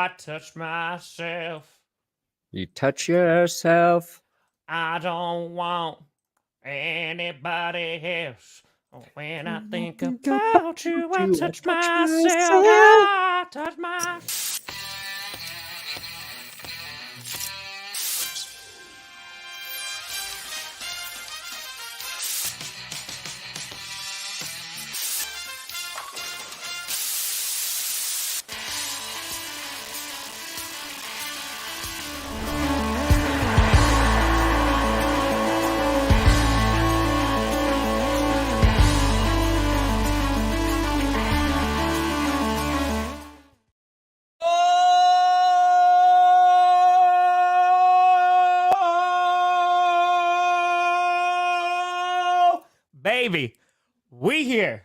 I touch myself. You touch yourself. I don't want anybody else. When I think about you, I touch myself. I touch myself. Baby, we here.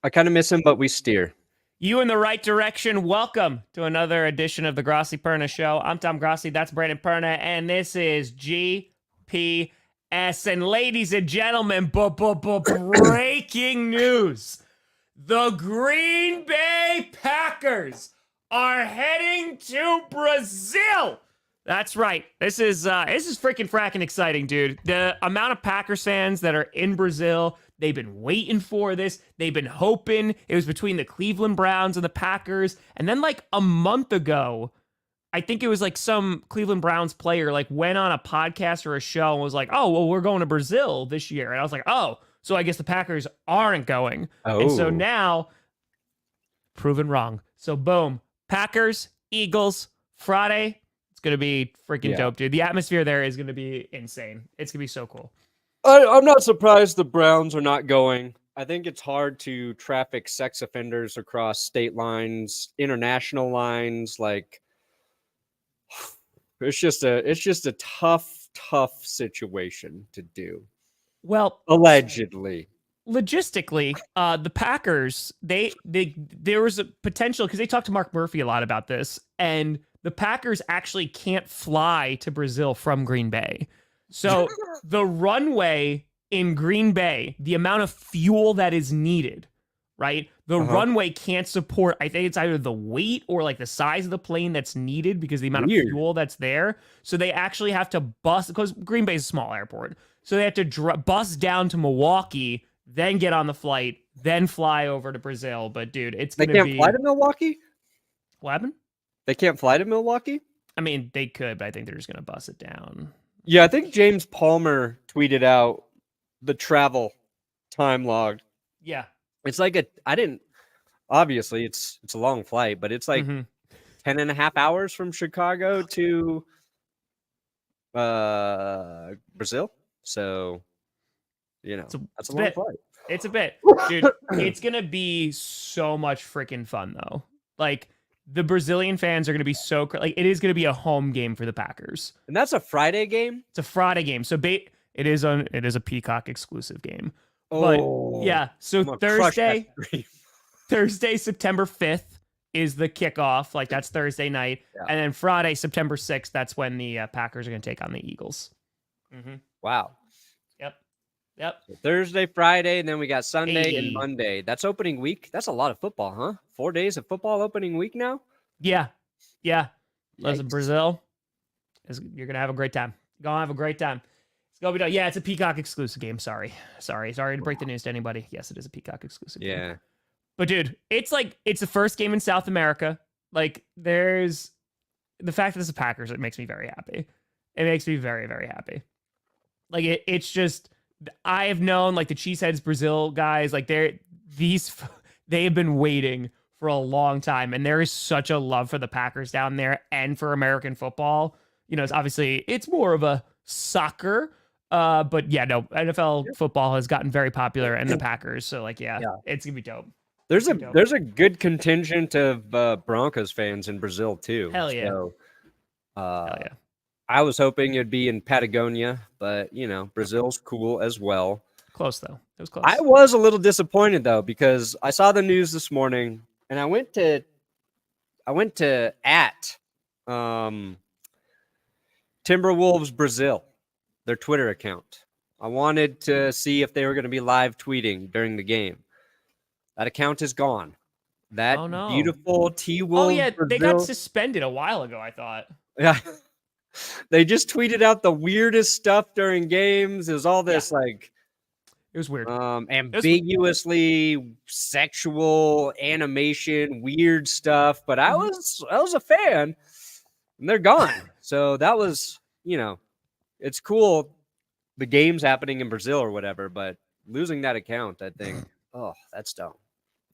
I kind of miss him, but we steer. You in the right direction. Welcome to another edition of the Grossi Perna Show. I'm Tom Grossi. That's Brandon Perna, and this is GPS. And ladies and gentlemen, breaking news: the Green Bay Packers are heading to Brazil. That's right. This is freaking fracking exciting, dude. The amount of Packers fans that are in Brazil, they've been waiting for this. They've been hoping. It was between the Cleveland Browns and the Packers. And then like a month ago, I think it was like some Cleveland Browns player like went on a podcast or a show and was like, "Oh, well, we're going to Brazil this year." And I was like, "Oh, so I guess the Packers aren't going." Oh. And so now, proven wrong. So boom, Packers, Eagles, Friday. It's going to be freaking dope, dude. The atmosphere there is going to be insane. It's going to be so cool. I'm not surprised the Browns are not going. I think it's hard to traffic sex offenders across state lines, international lines. Like, it's just a tough situation to do. Well, allegedly. Logistically, the Packers, there was a potential because they talked to Mark Murphy a lot about this, and the Packers actually can't fly to Brazil from Green Bay. So the runway in Green Bay, the amount of fuel that is needed, right? The runway can't support, I think it's either the weight or like the size of the plane that's needed because the amount of fuel that's there. So they actually have to bus, because Green Bay is a small airport. So they have to bus down to Milwaukee, then get on the flight, then fly over to Brazil. But dude, it's going to be... They can't fly to Milwaukee? What happened? They can't fly to Milwaukee? I mean, they could, but I think they're just going to bus it down. Yeah, I think James Palmer tweeted out the travel time log. Yeah. It's like obviously it's a long flight, but it's like 10 and a half hours from Chicago to Brazil. So, that's a long flight. It's a bit. Dude, it's going to be so much freaking fun, though. Like, the Brazilian fans are going to be so... Like, it is going to be a home game for the Packers. And that's a Friday game? It's a Friday game. So, it is a Peacock exclusive game. But, yeah. So, Thursday, September 5th is the kickoff. Like, that's Thursday night. Yeah. And then Friday, September 6th, that's when the Packers are going to take on the Eagles. Wow. Yep. So Thursday, Friday, and then we got Sunday and Monday. That's opening week. That's a lot of football, huh? 4 days of football opening week now? Yeah. Listen, Brazil, you're going to have a great time. You're going to have a great time. It's going to be done. Yeah, it's a Peacock exclusive game. Sorry to break the news to anybody. Yes, it is a Peacock exclusive game. Yeah. But dude, it's the first game in South America. Like, there's the fact that it's the Packers, it makes me very happy. It makes me very, very happy. Like, it's just... I have known like the Cheeseheads Brazil guys, like they have been waiting for a long time, and there is such a love for the Packers down there and for American football. It's obviously it's more of a soccer, but yeah, no, NFL football has gotten very popular, and the Packers. So like, yeah. It's gonna be dope. There's a good contingent of Broncos fans in Brazil too. Hell yeah. So, hell yeah. I was hoping it'd be in Patagonia, but Brazil's cool as well. Close though. It was close. I was a little disappointed though, because I saw the news this morning and I went to Timberwolves Brazil, their Twitter account. I wanted to see if they were going to be live tweeting during the game. That account is gone. That Oh, no. beautiful T-Wolves Oh, yeah, they got Brazil. suspended a while ago, I thought. Yeah. They just tweeted out the weirdest stuff during games. It was all this like It was weird. ambiguously sexual animation, weird stuff. But I was a fan, and they're gone. So that was, it's cool. The game's happening in Brazil or whatever, but losing that account, I think, that's dumb.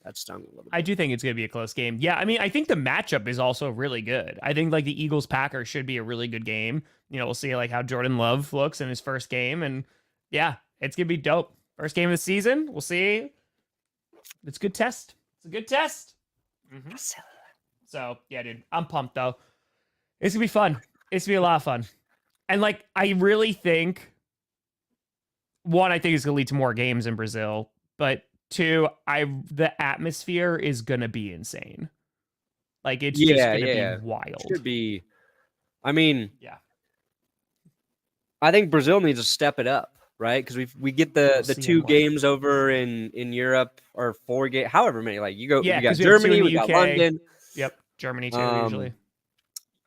That stung a little bit. I do think it's going to be a close game. Yeah, I mean, I think the matchup is also really good. I think like the Eagles-Packers should be a really good game. We'll see like how Jordan Love looks in his first game, and yeah, it's going to be dope. First game of the season. We'll see. It's a good test. It's a good test. Mm-hmm. So yeah, dude, I'm pumped though. It's gonna be fun. It's gonna be a lot of fun, and like I really think, one, I think it's gonna lead to more games in Brazil, but two, the atmosphere is gonna be insane. Like it's just gonna be wild. Should be. I mean, yeah. I think Brazil needs to step it up, right? Because we get the 2 games over in Europe, or 4 games, however many. Like you got Germany, we got London. Yep, Germany too usually.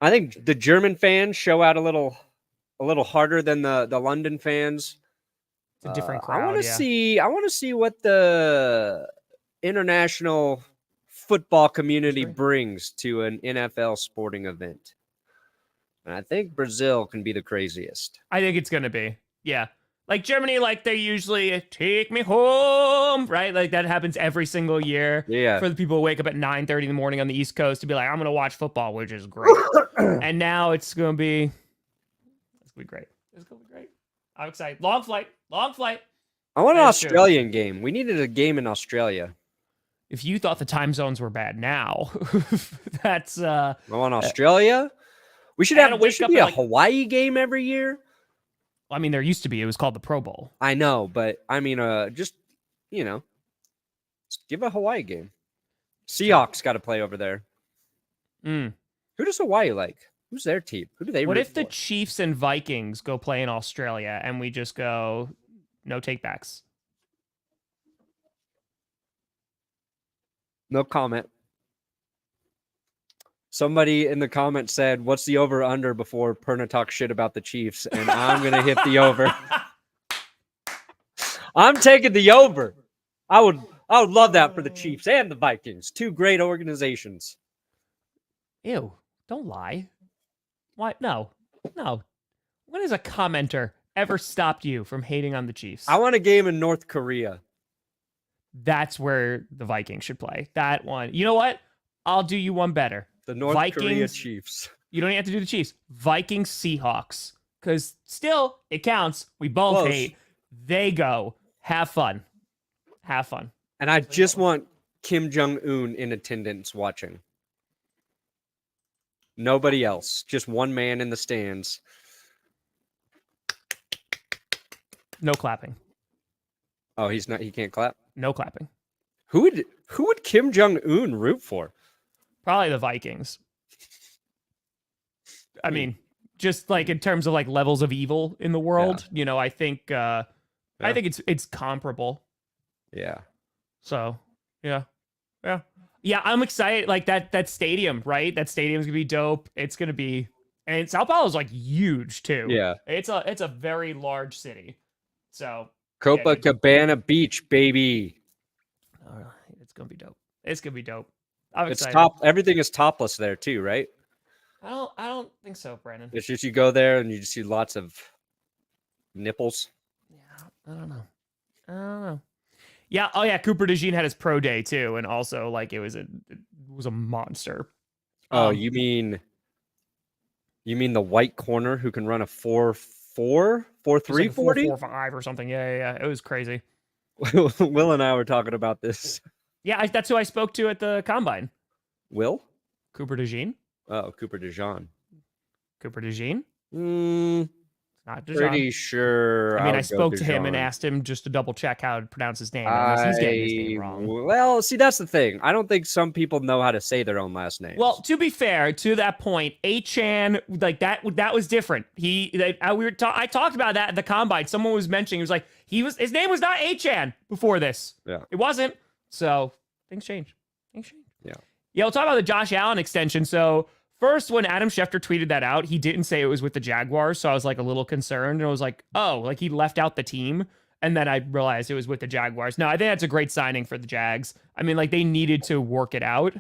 I think the German fans show out a little harder than the London fans. It's a different crowd. I want to see what the international football community brings to an NFL sporting event. And I think Brazil can be the craziest. I think it's going to be. Yeah. Like Germany, like they usually take me home, right? Like that happens every single year. Yeah. For the people who wake up at 9:30 in the morning on the East Coast to be like, I'm going to watch football, which is great. And now it's going to be great. It's going to be great. I'm excited. Long flight. I want an Australian game. We needed a game in Australia. If you thought the time zones were bad now, that's I want Australia. We should have a Hawaii game every year. I mean, there used to be. It was called the Pro Bowl. I know, but I mean, just give a Hawaii game. Seahawks got to play over there. Who does Hawaii like? Who's their team? Who do they? What if for? the Chiefs and Vikings go play in Australia and we just go no takebacks? No comment. Somebody in the comments said, "What's the over under before Perna talks shit about the Chiefs?" And I'm gonna hit the over. I'm taking the over. I would love that for the Chiefs and the Vikings, 2 great organizations. Ew! Don't lie. What? No. When has a commenter ever stopped you from hating on the Chiefs? I want a game in North Korea. That's where the Vikings should play. That one. You know what? I'll do you one better. The North Korea Chiefs. You don't have to do the Chiefs. Vikings, Seahawks. Because still, it counts. We both hate. They go. Have fun. And I just want Kim Jong-un in attendance watching. Nobody else. Just one man in the stands. No clapping. Oh, he can't clap? No clapping. Who would Kim Jong-un root for? Probably the Vikings. I mean, just like in terms of like levels of evil in the world, I think I think it's comparable. Yeah. So, yeah. I'm excited. Like that stadium, right? That stadium's gonna be dope. It's gonna be, and Sao Paulo's like huge too. Yeah. It's a very large city. So Copacabana Beach, baby. It's gonna be dope. I'm excited. Everything is topless there too, right? I don't think so, Brandon. It's just you go there and you just see lots of nipples. Yeah, I don't know. Yeah. Oh yeah. Cooper DeJean had his pro day too, and also like it was a monster. Oh, you mean the white corner who can run a 4.4, 4.3, 40, 4.5 or something? Yeah. It was crazy. Will and I were talking about this. Yeah, that's who I spoke to at the combine. Will? Cooper DeJean. Oh, Cooper DeJean. Cooper DeJean? Not DeJean. Pretty sure. I mean, I spoke to him and asked him just to double check how to pronounce his name. Unless he's getting his name wrong. Well, see, that's the thing. I don't think some people know how to say their own last names. Well, to be fair, to that point, Achan, like that was different. I talked about that at the combine. Someone was mentioning, his name was not Achan before this. Yeah. It wasn't. So things change. Yeah. Yeah, we'll talk about the Josh Allen extension. So first, when Adam Schefter tweeted that out, he didn't say it was with the Jaguars. So I was like a little concerned. And I was like, oh, like he left out the team. And then I realized it was with the Jaguars. No, I think that's a great signing for the Jags. I mean, like they needed to work it out.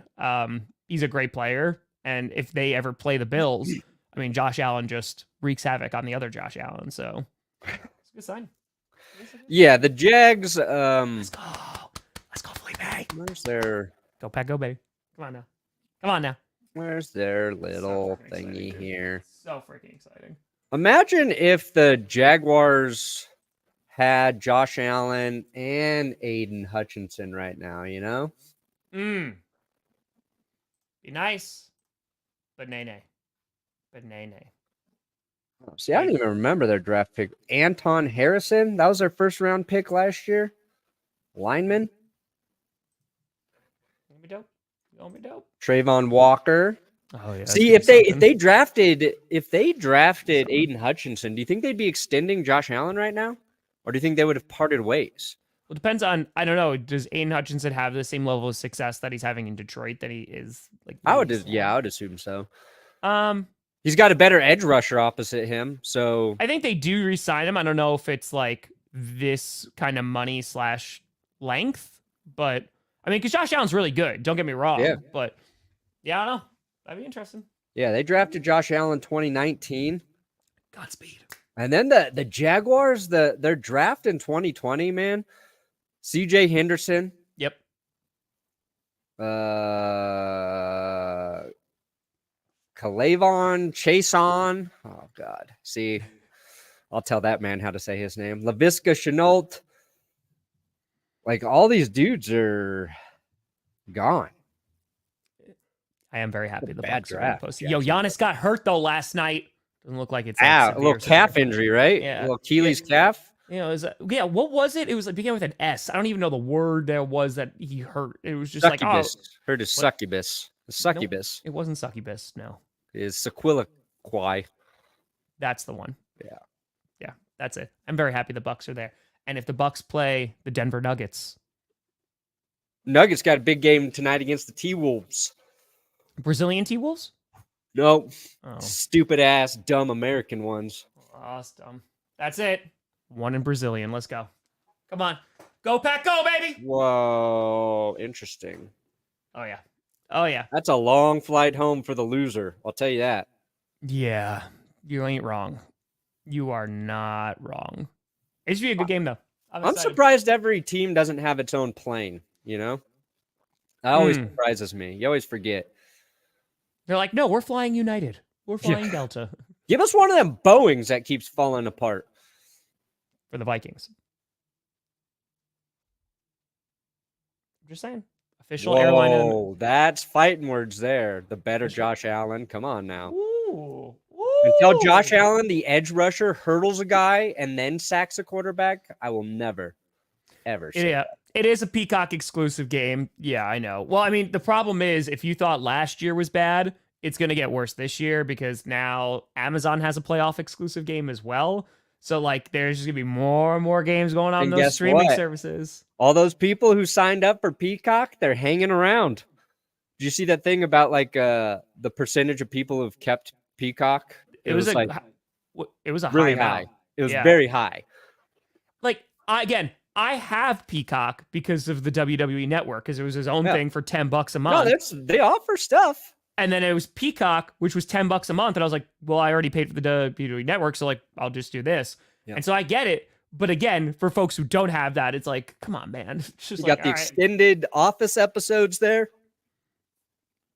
He's a great player. And if they ever play the Bills, I mean, Josh Allen just wreaks havoc on the other Josh Allen. So it's a good sign. Yeah, the Jags. Let's go. Let's go, Felipe. Where's their Go, Pack, go, baby. Come on now. Come on now. Where's their little thingy here? So freaking exciting. Imagine if the Jaguars had Josh Allen and Aiden Hutchinson right now, you know? Be nice. But nay. But nay. See, I don't even remember their draft pick. Anton Harrison, that was their first round pick last year. Lineman. Gonna be dope. Trayvon Walker. Oh yeah. See, if they drafted Aiden Hutchinson, do you think they'd be extending Josh Allen right now? Or do you think they would have parted ways? Well, it depends on, I don't know. Does Aiden Hutchinson have the same level of success that he's having in Detroit that he is like? I would assume so. Um, He's got a better edge rusher opposite him, so I think they do re-sign him. I don't know if it's like this kind of money / length, but I mean, because Josh Allen's really good. Don't get me wrong. Yeah. But yeah, I don't know. That'd be interesting. Yeah, they drafted Josh Allen 2019. Godspeed. And then the Jaguars, their draft in 2020, man. CJ Henderson. Yep. Kalavon Chason. Oh, God. See, I'll tell that man how to say his name. Laviska Shenault. Like, all these dudes are gone. I am very happy the Bad Bucs are draft. posted. Yo, Giannis got hurt though last night. Doesn't look like it's A little calf injury, right? Yeah. A little Achilles calf. You know, what was it? It was like began with an S. I don't even know the word there was that he hurt. It was just Succubus. like Heard his succubus. The succubus it wasn't succubus. No, is Sequiliqui. that's the one. Yeah, that's it. I'm very happy the Bucs are there. And if the Bucs play the Denver Nuggets got a big game tonight against the T-Wolves. Brazilian T-Wolves? No, Oh, stupid ass, dumb American ones. that's dumb. That's it. One in Brazilian. Let's go. Come on. Go, Pack, go, baby. Whoa, interesting. Oh, yeah. That's a long flight home for the loser. I'll tell you that. Yeah. You ain't wrong. You are not wrong. It should be a good game, though. I'm surprised every team doesn't have its own plane, you know? That always surprises me. You always forget. They're like, no, we're flying United. We're flying Delta Give us one of them Boeings that keeps falling apart. for the Vikings. I'm just saying. Official airline. Oh, that's fighting words there. The better Josh Allen. Come on now. Ooh. Until Josh Allen, the edge rusher, hurdles a guy and then sacks a quarterback, I will never, ever say that. It is a Peacock exclusive game. Yeah, I know. Well, I mean, the problem is if you thought last year was bad, it's going to get worse this year because now Amazon has a playoff exclusive game as well. So, like, there's just going to be more and more games going on And those guess streaming what? services. All those people who signed up for Peacock, they're hanging around. Did you see that thing about like the percentage of people who've kept Peacock? It was like a really high high. amount. It was Yeah. very high. Like, I have Peacock because of the WWE Network because it was his own Yeah. thing for $10 a No, month. they offer stuff. And then it was Peacock, which was $10 a month. And I was like, well, I already paid for the WWE Network. So, like, I'll just do this. Yeah. And so I get it. But again, for folks who don't have that, it's like, come on, man. It's just You like, got the all right, extended Office episodes there.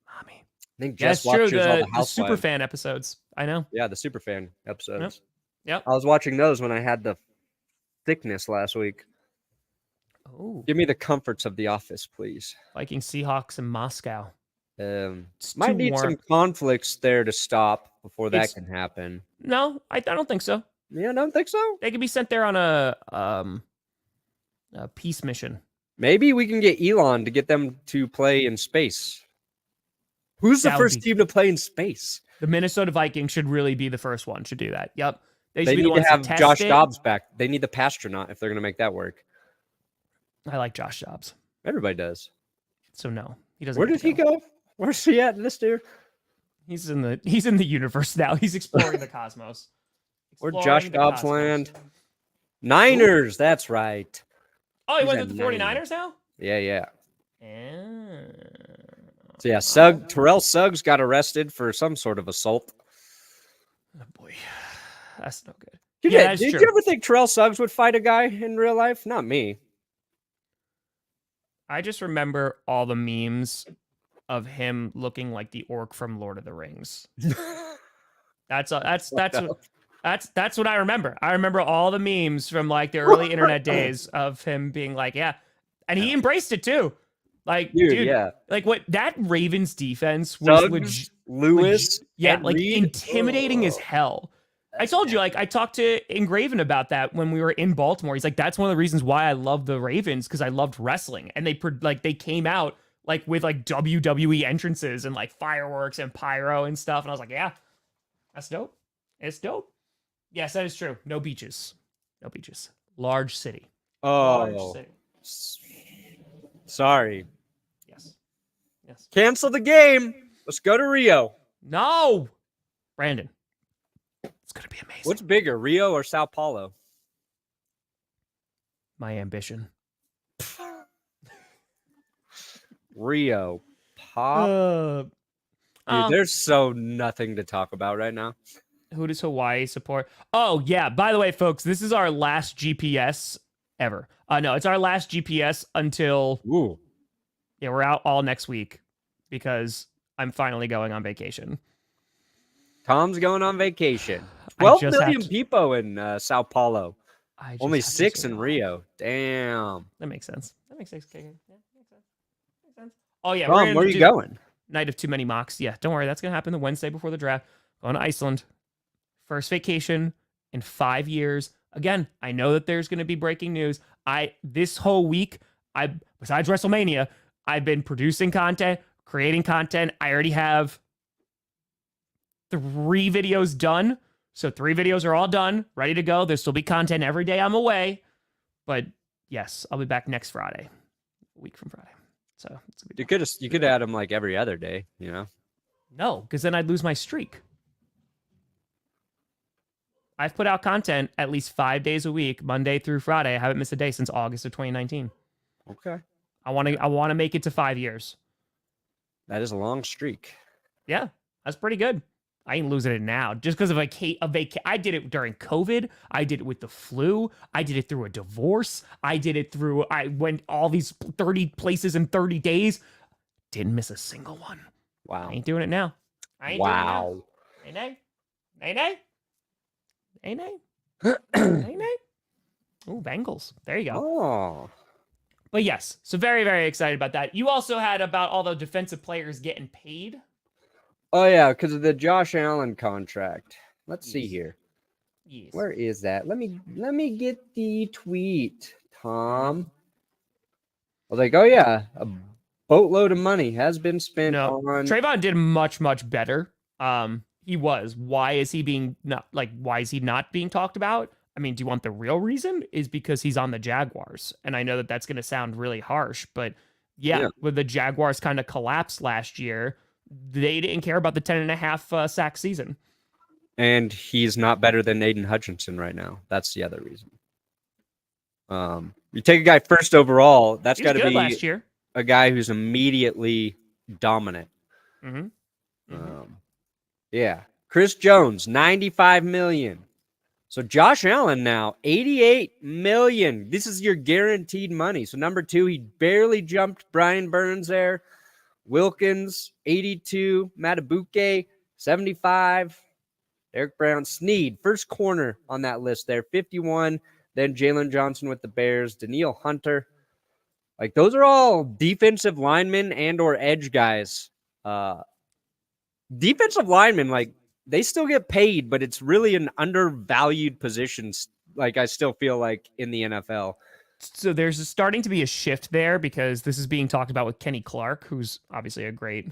mommy. I think Yeah, Jess it's true. watches all the The Housewives. super fan episodes. I know. Yeah, the Superfan episodes. Yep. I was watching those when I had the sickness last week. Oh, Give me the comforts of the office, please. Vikings, Seahawks, in Moscow. It's Might too need some warm. conflicts there to stop before that It's- can happen. No, I don't think so. Yeah, I don't think so. They could be sent there on a peace mission. Maybe we can get Elon to get them to play in space. Who's the That would first be- team to play in space? The Minnesota Vikings should really be the first one to do that. Yep. They should They be the need to ones have test Josh it. Dobbs back. They need the Pastronaut if they're going to make that work. I like Josh Dobbs. Everybody does. So no, he doesn't. Where get did to he go? Where's he at, this dude? He's in the universe now. He's exploring the cosmos. Or Josh Exploring the Dobbs land. Niners, that's right. Oh, he He's went at with the 49ers now? Yeah. Yeah. So yeah, Terrell Suggs got arrested for some sort of assault. Oh boy. That's no good. Did you ever think Terrell Suggs would fight a guy in real life? Not me. I just remember all the memes of him looking like the orc from Lord of the Rings. That's what I remember. I remember all the memes from like the early internet days of him being like, yeah, and he embraced it too. Like, dude, yeah, like what that Ravens defense was Lewis, like intimidating as hell. I told you, like, I talked to Engraven about that when we were in Baltimore. He's like, that's one of the reasons why I love the Ravens, because I loved wrestling, and they came out like with like WWE entrances and like fireworks and pyro and stuff, and I was like, yeah, that's dope. It's dope. Yes, that is true. No beaches. Large city. Large city. Sorry. Yes. Cancel the game. Let's go to Rio. No, Brandon. It's gonna be amazing. What's bigger, Rio or Sao Paulo? My ambition. Rio. Pop. Dude, there's so nothing to talk about right now. Who does Hawaii support? Oh, yeah. By the way, folks, this is our last GPS ever. No, it's our last GPS until... Ooh. Yeah, we're out all next week because I'm finally going on vacation. Tom's going on vacation. 12 million people in Sao Paulo. Only 6 in Rio. Damn. That makes sense. Yeah, makes sense. Oh, yeah. Tom, where are you going? Night of too many mocks. Yeah, don't worry. That's going to happen the Wednesday before the draft. Going to Iceland. First vacation in 5 years. Again, I know that there's going to be breaking news. This whole week, besides WrestleMania, I've been producing content, creating content. I already have 3 videos done. So 3 videos are all done, ready to go. There'll still be content every day I'm away. But yes, I'll be back next Friday, a week from Friday. So you could add them like every other day, you know? No, because then I'd lose my streak. I've put out content at least 5 days a week, Monday through Friday. I haven't missed a day since August of 2019. Okay. I want to make it to 5 years. That is a long streak. Yeah, that's pretty good. I ain't losing it now just because of I did it during COVID. I did it with the flu. I did it through a divorce. I went all these 30 places in 30 days. Didn't miss a single one. Wow. I ain't doing it now. Wow. Nay. Ooh, Bengals. There you go. Oh. But yes, so very, very excited about that. You also had about all the defensive players getting paid. Oh, yeah, because of the Josh Allen contract. Let's see here. Yes. Where is that? Let me get the tweet, Tom. I was like, oh, yeah, a boatload of money has been spent on... Trayvon did much, much better. He was. Why is he not being talked about? I mean, do you want the real reason? Is because he's on the Jaguars. And I know that that's going to sound really harsh, but yeah, with the Jaguars kind of collapsed last year, they didn't care about the 10.5 sack season. And he's not better than Aiden Hutchinson right now. That's the other reason. You take a guy first overall, that's got to be last year. A guy who's immediately dominant. Yeah. Chris Jones, $95 million. So Josh Allen now, $88 million. This is your guaranteed money. So number 2, he barely jumped Brian Burns there. Wilkins, 82. Matabuke, 75. Eric Brown, Snead, first corner on that list there, 51. Then Jalen Johnson with the Bears. Daniil Hunter. Like, those are all defensive linemen and or edge guys. Defensive linemen, like, they still get paid, but it's really an undervalued position. Like, I still feel like in the NFL. So there's starting to be a shift there because this is being talked about with Kenny Clark, who's obviously a great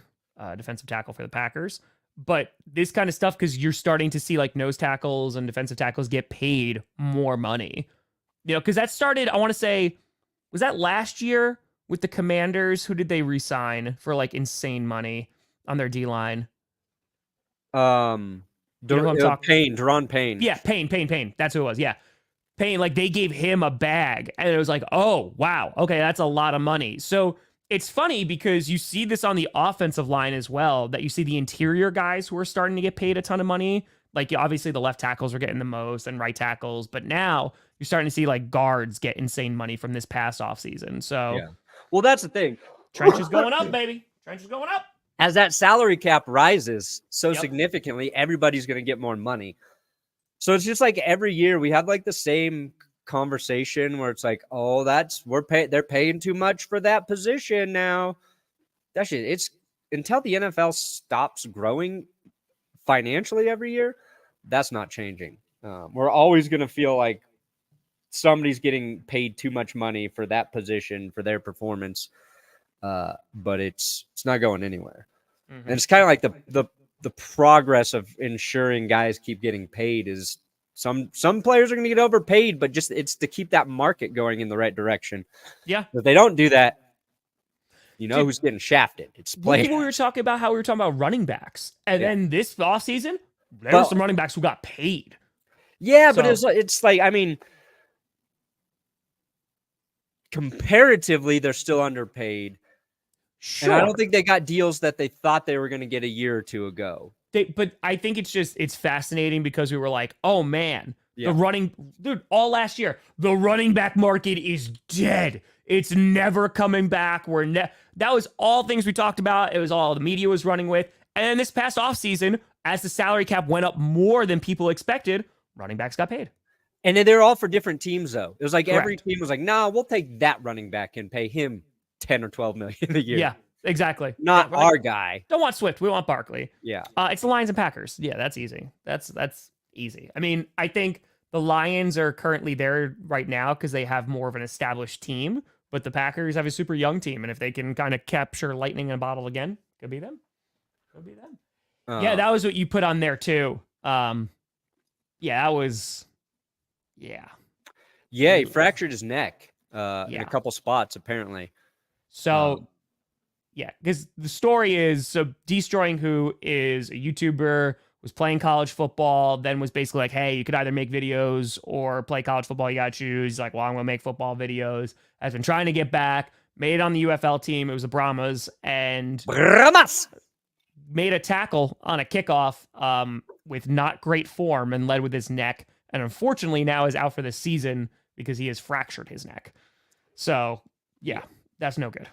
defensive tackle for the Packers. But this kind of stuff, because you're starting to see like nose tackles and defensive tackles get paid more money. You know, because that started, I want to say, was that last year with the Commanders? Who did they re-sign for like insane money? on their D line. Daron Payne. Yeah, Payne. That's who it was. Yeah. Payne, like they gave him a bag and it was like, oh, wow. Okay, that's a lot of money. So it's funny because you see this on the offensive line as well, that you see the interior guys who are starting to get paid a ton of money. Like obviously the left tackles are getting the most and right tackles, but now you're starting to see like guards get insane money from this past offseason. So yeah. Well, that's the thing. Trench is going up, baby. Trench is going up. As that salary cap rises so significantly, everybody's going to get more money. So it's just like every year we have like the same conversation where it's like, oh, they're paying too much for that position now. That shit, it's until the NFL stops growing financially every year, that's not changing. We're always going to feel like somebody's getting paid too much money for that position for their performance, but it's not going anywhere. Mm-hmm. And it's kind of like the progress of ensuring guys keep getting paid is some players are going to get overpaid, but just it's to keep that market going in the right direction. Yeah. If they don't do that, who's getting shafted. It's players. We were talking about how we were talking about running backs. And then this offseason, there were some running backs who got paid. Yeah, but it's like, I mean, comparatively, they're still underpaid. Sure. And I don't think they got deals that they thought they were going to get a year or two ago. But I think it's fascinating because we were like, oh man, all last year, the running back market is dead. It's never coming back. That was all things we talked about. It was all the media was running with. And then this past offseason, as the salary cap went up more than people expected, running backs got paid. And they're all for different teams, though. It was like every team was like, nah, we'll take that running back and pay him 10 or 12 million a year. Yeah, exactly. Not our guy. Don't want Swift. We want Barkley. Yeah. It's the Lions and Packers. Yeah, that's easy. That's easy. I mean, I think the Lions are currently there right now because they have more of an established team, but the Packers have a super young team. And if they can kind of capture lightning in a bottle again, could be them. Yeah, that was what you put on there too. Yeah, that was... Yeah, he fractured his neck in a couple spots, apparently. So, because the story is, Deestroying, who is a YouTuber, was playing college football, then was basically like, hey, you could either make videos or play college football. You got to choose. He's like, well, I'm going to make football videos. Has been trying to get back, made it on the UFL team. It was the Brahmas, and made a tackle on a kickoff with not great form and led with his neck. And unfortunately now is out for the season because he has fractured his neck. So, yeah, that's no good.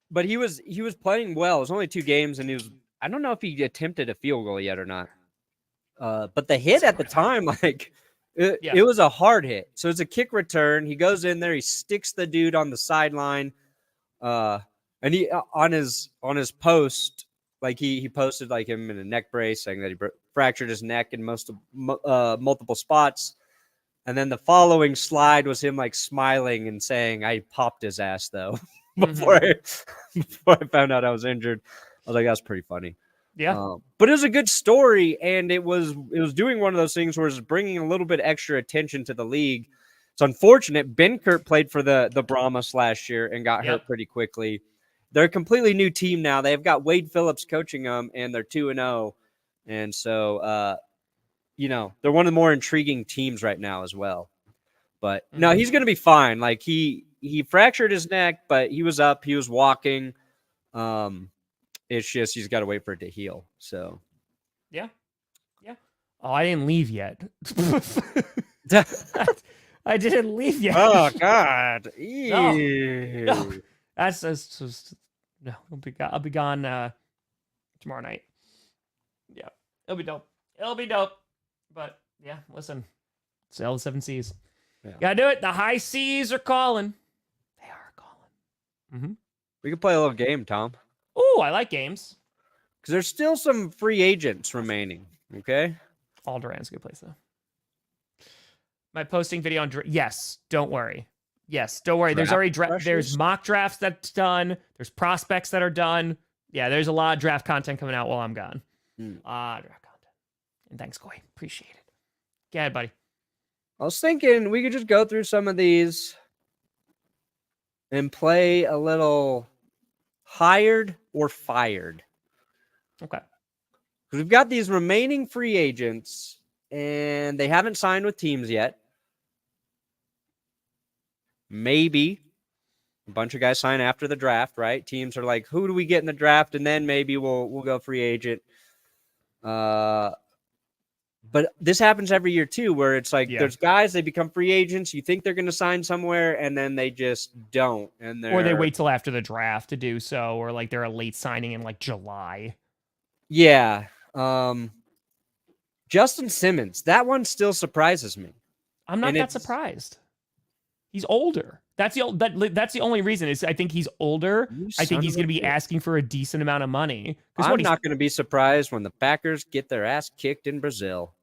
But he was playing well. It was only 2 games, and I don't know if he attempted a field goal yet or not. But the hit at the time, it was a hard hit. So it's a kick return. He goes in there, he sticks the dude on the sideline. And he on his post, he posted him in a neck brace, saying that he fractured his neck in multiple spots. And then the following slide was him smiling and saying, I popped his ass though. before I found out I was injured. I was like, that's pretty funny. Yeah. But it was a good story, and it was doing one of those things where it's bringing a little bit extra attention to the league. It's unfortunate. Benkert played for the Brahmas last year and got hurt pretty quickly. They're a completely new team now. They've got Wade Phillips coaching them, and they're 2-0. And so, they're one of the more intriguing teams right now as well. But no, he's going to be fine. He fractured his neck, but he was up. He was walking. It's just he's got to wait for it to heal. So, yeah. Oh, I didn't leave yet. I didn't leave yet. Oh God! No. That's just no. I'll be gone tomorrow night. Yeah, it'll be dope. But yeah, listen, sail the 7 seas. Yeah. Gotta do it. The high seas are calling. They are calling. We can play a little game, Tom. Oh, I like games because there's still some free agents remaining. Okay. Alderand's a good place though. My posting video on yes. Don't worry. Yes, don't worry. There's already there's mock drafts that's done. There's prospects that are done. Yeah, there's a lot of draft content coming out while I'm gone. Draft content. And thanks, Coy. Appreciate it. Go ahead, buddy. I was thinking we could just go through some of these and play a little hired or fired. Okay. Because we've got these remaining free agents, and they haven't signed with teams yet. Maybe a bunch of guys sign after the draft, right? Teams are like, who do we get in the draft? And then maybe we'll go free agent. But this happens every year too, where it's like there's guys, they become free agents. You think they're going to sign somewhere, and then they just don't. Or they wait till after the draft to do so, or like they're a late signing in like July. Yeah. Justin Simmons, that one still surprises me. I'm not that surprised. He's older. That's the only reason is I think he's older. I think he's going to be asking for a decent amount of money. I'm not going to be surprised when the Packers get their ass kicked in Brazil.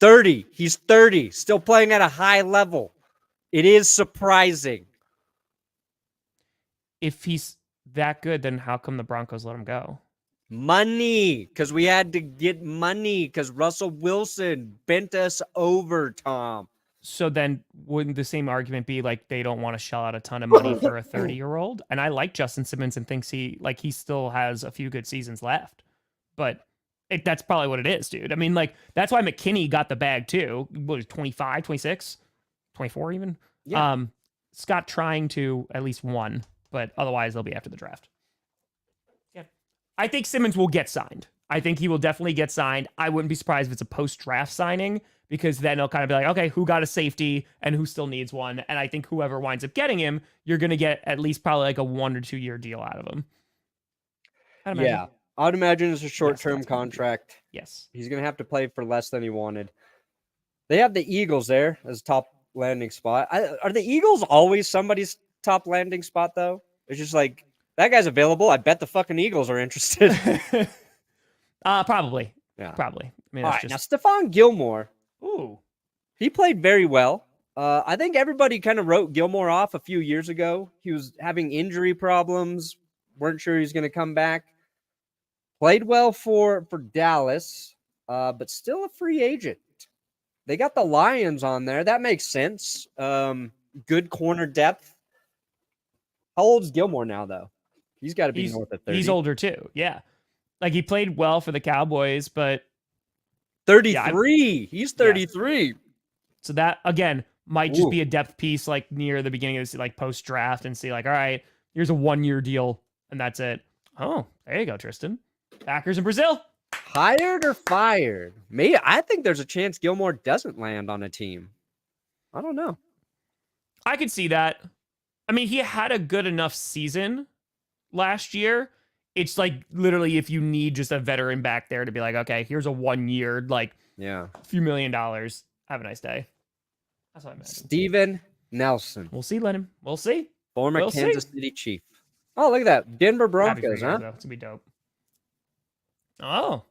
30. He's 30. Still playing at a high level. It is surprising. If he's that good, then how come the Broncos let him go? Money. Because we had to get money. Because Russell Wilson bent us over, Tom. So then wouldn't the same argument be like they don't want to shell out a ton of money for a 30-year-old? And I like Justin Simmons and thinks he still has a few good seasons left. But that's probably what it is, dude. I mean, like, that's why McKinney got the bag too. What was 25, 26, 24 even? Yeah. Scott trying to at least one, but otherwise they'll be after the draft. Yeah. I think Simmons will get signed. I think he will definitely get signed. I wouldn't be surprised if it's a post-draft signing, because then they'll kind of be like, okay, who got a safety and who still needs one? And I think whoever winds up getting him, you're going to get at least probably like a 1 or 2 year deal out of him. Yeah. I'd imagine it's a short-term contract. Yes. He's going to have to play for less than he wanted. They have the Eagles there as top landing spot. Are the Eagles always somebody's top landing spot, though? It's just like, that guy's available. I bet the fucking Eagles are interested. Probably. Yeah. Probably. I mean, all right, now Stephon Gilmore. Ooh. He played very well. I think everybody kind of wrote Gilmore off a few years ago. He was having injury problems. Weren't sure he was going to come back. Played well for Dallas, but still a free agent. They got the Lions on there. That makes sense. Good corner depth. How old is Gilmore now, though? He's got to be north of 30. He's older, too. Yeah. Like, he played well for the Cowboys, but 33. He's 33. Yeah. So that, again, might just be a depth piece, like, near the beginning of this, like, post-draft, and see, like, all right, here's a 1-year deal, and that's it. Oh, there you go, Tristan. Packers in Brazil. Hired or fired? Maybe. I think there's a chance Gilmore doesn't land on a team. I don't know. I could see that. I mean, he had a good enough season last year. It's like literally if you need just a veteran back there to be like, okay, here's a 1-year, like, a few $1 million. Have a nice day. That's what I meant. Steven Nelson. We'll see, Lennon. We'll see. Former Kansas City Chief. Oh, look at that. Denver Broncos, huh? It's going to be dope. Oh.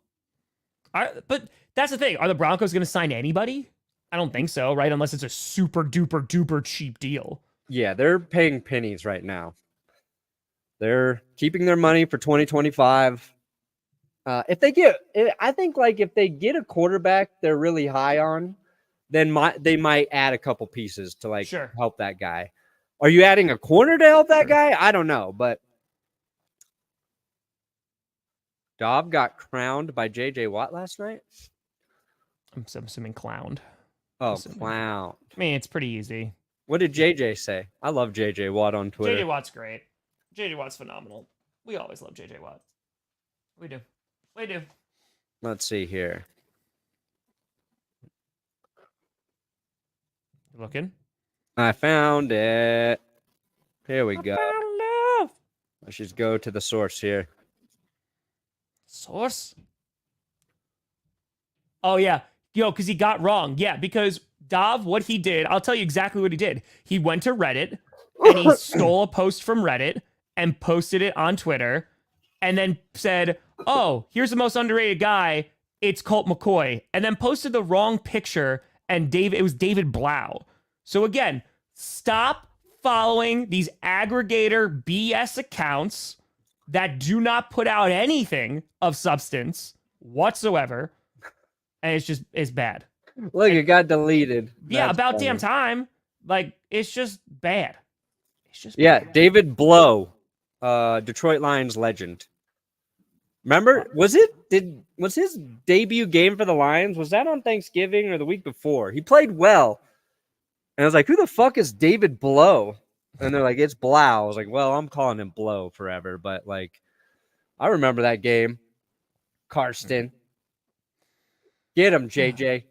But that's the thing. Are the Broncos going to sign anybody? I don't think so, right? Unless it's a super duper duper cheap deal. Yeah, they're paying pennies right now. They're keeping their money for 2025. If they get a quarterback they're really high on, then they might add a couple pieces to help that guy. Are you adding a corner to help that guy? I don't know, but Dobb got crowned by J.J. Watt last night. I'm assuming clowned. Oh, clowned. I mean, it's pretty easy. What did J.J. say? I love J.J. Watt on Twitter. J.J. Watt's great. J.J. Watt's phenomenal. We always love J.J. Watt. We do. Let's see here. You looking? I found it. Here we go. Found love. Let's just go to the source here. Source? Oh, yeah. Because he got wrong. Yeah, because Dov, what he did, I'll tell you exactly what he did. He went to Reddit, and he stole a post from Reddit and posted it on Twitter, and then said, oh, here's the most underrated guy. It's Colt McCoy. And then posted the wrong picture, and it was David Blau. So again, stop following these aggregator BS accounts that do not put out anything of substance whatsoever. And it's bad. Look, it got deleted. Yeah, about funny. Damn time. Like, it's just bad. David Blow. Detroit Lions legend. Remember, was his debut game for the Lions? Was that on Thanksgiving or the week before? He played well. And I was like, who the fuck is David Blow? And they're like, it's Blau. I was like, well, I'm calling him Blow forever. But like, I remember that game. Karsten. Get him, JJ.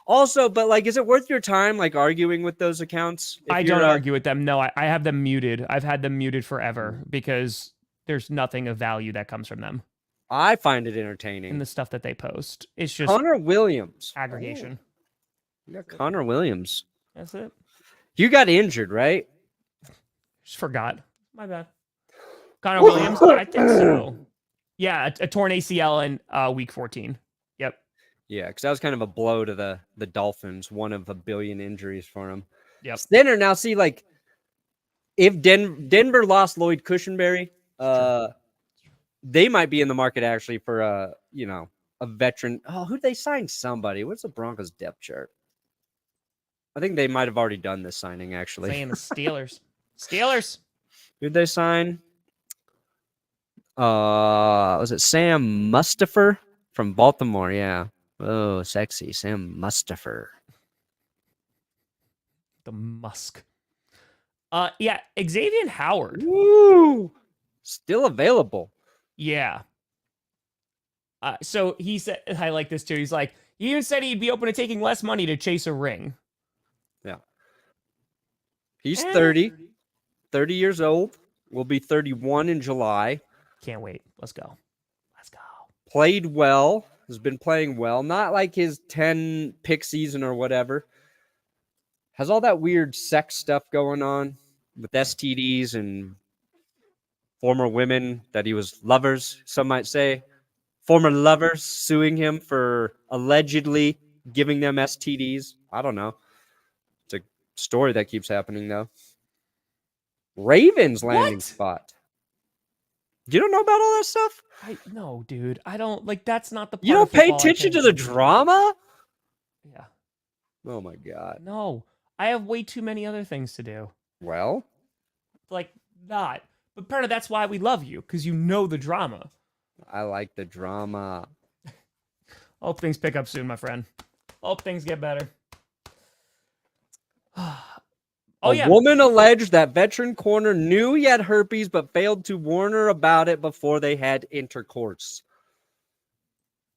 Also, but like, is it worth your time like arguing with those accounts? I don't argue with them. No, I have them muted. I've had them muted forever because there's nothing of value that comes from them. I find it entertaining. And the stuff that they post. It's just Connor Williams. aggregation. You got Connor Williams. That's it. You got injured, right? Just forgot. My bad. Connor Williams? I think so. Yeah, a torn ACL in week 14. Yep. Yeah, because that was kind of a blow to the Dolphins. One of a billion injuries for him. Yep. Sinner, now see, like, if Denver lost Lloyd Cushenberry, they might be in the market actually for a veteran. Oh, who'd they sign? Somebody. What's the Broncos depth chart? I think they might have already done this signing actually. Saying the Steelers. Steelers. Who'd they sign? Was it Sam Mustipher from Baltimore? Yeah. Oh, sexy. Sam Mustipher. The Musk. Yeah, Xavien Howard. Woo! Still available. Yeah. So he said, I like this too. He's like, he even said he'd be open to taking less money to chase a ring. Yeah. He's 30 years old. Will be 31 in July. Can't wait. Let's go. Let's go. Played well. Has been playing well. Not like his 10 pick season or whatever. Has all that weird sex stuff going on with STDs and former women that he was lovers, some might say. Former lovers suing him for allegedly giving them STDs. I don't know. It's a story that keeps happening, though. Ravens landing spot. You don't know about all that stuff? No, dude. I don't like. That's not the. Part you don't of pay football attention to the drama? Yeah. Oh my god. No, I have way too many other things to do. Well, like not. But part of that's why we love you, because you know the drama. I like the drama. Hope things pick up soon, my friend. Hope things get better. A woman alleged that veteran corner knew he had herpes but failed to warn her about it before they had intercourse.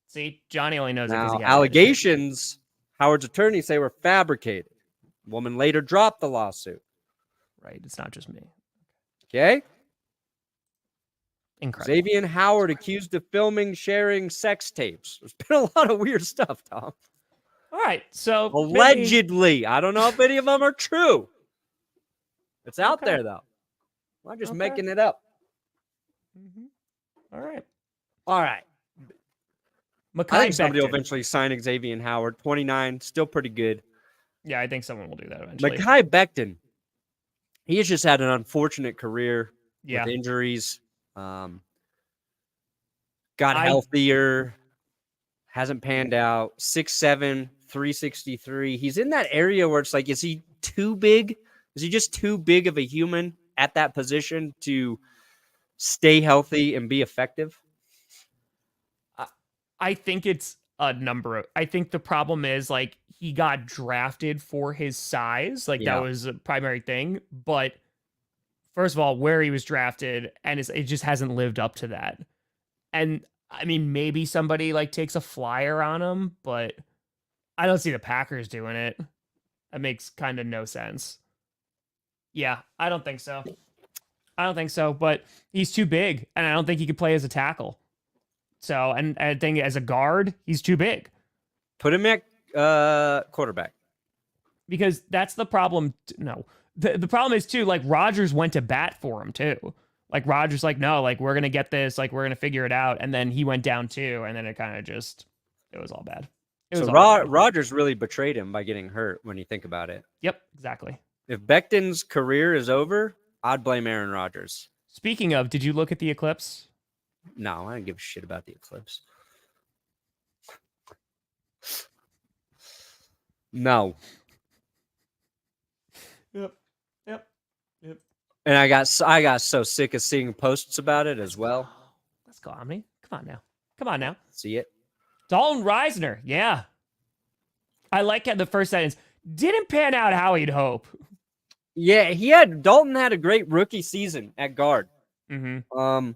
See, Johnny only knows now, it because he had allegations, Howard's attorneys say, were fabricated. Woman later dropped the lawsuit. Right, it's not just me. Okay? Incredible. Xavien Howard accused of filming, sharing sex tapes. There's been a lot of weird stuff, Tom. All right, so allegedly. I don't know if any of them are true. It's out there, though. I'm just making it up. Mm-hmm. All right. All right. Mekhi I think somebody Becton. will eventually sign Xavien Howard. 29, still pretty good. Yeah, I think someone will do that eventually. Mekhi Becton. He has just had an unfortunate career with injuries. Got healthier. Hasn't panned out. 6'7", 363. He's in that area where it's like, is he too big? Is he just too big of a human at that position to stay healthy and be effective? I think it's a number of. I think the problem is like he got drafted for his size. Like that was a primary thing. But first of all, where he was drafted, and it just hasn't lived up to that. And I mean, maybe somebody like takes a flyer on him, but I don't see the Packers doing it. That makes kind of no sense. Yeah, I don't think so. But he's too big, and I don't think he could play as a tackle. So, and I think as a guard, he's too big. Put him at quarterback. Because that's the problem. No. The problem is, too, like, Rodgers went to bat for him, too. Like, Rodgers, like, no, like, we're going to get this. Like, we're going to figure it out. And then he went down, too. And then it kind of just, it was all bad. Rodgers really betrayed him by getting hurt when you think about it. Yep, exactly. If Becton's career is over, I'd blame Aaron Rodgers. Speaking of, did you look at the eclipse? No, I don't give a shit about the eclipse. No. Yep. And I got so sick of seeing posts about it as well. Let's go, Omni. Come on now. See it? Dalton Reisner. Yeah. I like how the first sentence didn't pan out how he'd hope. Yeah, Dalton had a great rookie season at guard. Mm-hmm.